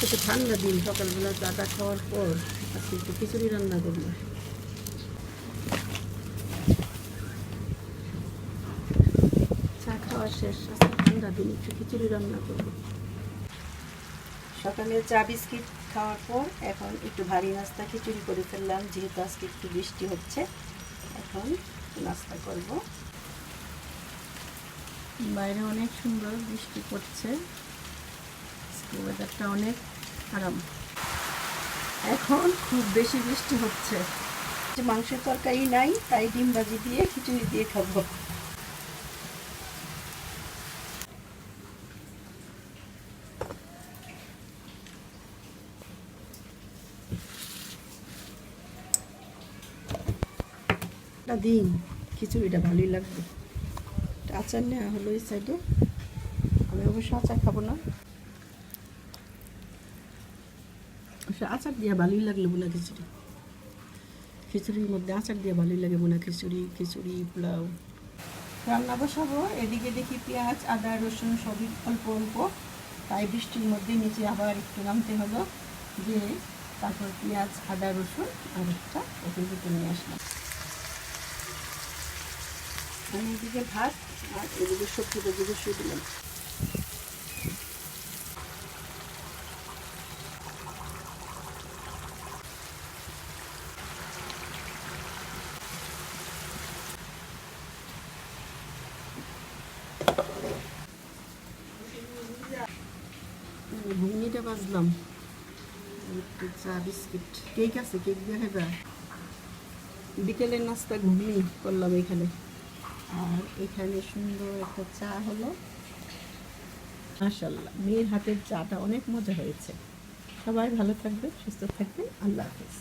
একটু ঠান্ডা দিন, সকালবেলা চাটা খাওয়ার পর আজকে একটু খিচুড়ি রান্না করবো। চা খাওয়া শেষ, আজকে ঠান্ডা দিন একটু খিচুড়ি রান্না করবো। সকালে চা বিস্কিট খাওয়ার পর এখন একটু ভারী নাস্তা খিচুড়ি করে ফেললাম, যেহেতু আজকে একটু বৃষ্টি হচ্ছে। এখন নাস্তা করব। বাইরে অনেক সুন্দর বৃষ্টি পড়ছে, ওয়েদারটা অনেক আরাম। এখন খুব বেশি বৃষ্টি হচ্ছে, মাংসের তরকারি নাই, তাই ডিম ভাজি দিয়ে খিচুড়ি দিয়ে খাবো। দিন খিচুড়িটা ভালোই লাগবে। আচার নেওয়া হলো এই সাইডে, আমি অবশ্য আচার খাবো না। আচার দিয়ে ভালোই লাগলো বোনা খিচুড়ি, খিচুড়ির মধ্যে আচার দিয়ে ভালোই লাগে বোনা খিচুড়ি, খিচুড়ি পোলাও। রান্না বসাবো, এদিকে দেখি পেঁয়াজ আদা রসুন সবই অল্প অল্প, তাই বৃষ্টির মধ্যে নিচে আবার একটু নামতে হলো, যে তারপর পেঁয়াজ আদা রসুন আর একটা ওপেন ভিতরে নিয়ে আসলাম। আমি এদিকে ভাত আর এদিকে সবজিটা দিয়ে বসিয়ে দিলাম। ঘুগনিটা বাজলাম, একটু চা বিস্কিট, কেক আছে, কেক দিয়ে খাইবা। বিকেলের নাস্তা ঘুগনি করলাম এখানে, আর এখানে সুন্দর একটা চা হলো। মাশাআল্লাহ, মেয়ের হাতের চাটা অনেক মজা হয়েছে। সবাই ভালো থাকবেন, সুস্থ থাকবেন, আল্লাহ হাফেজ।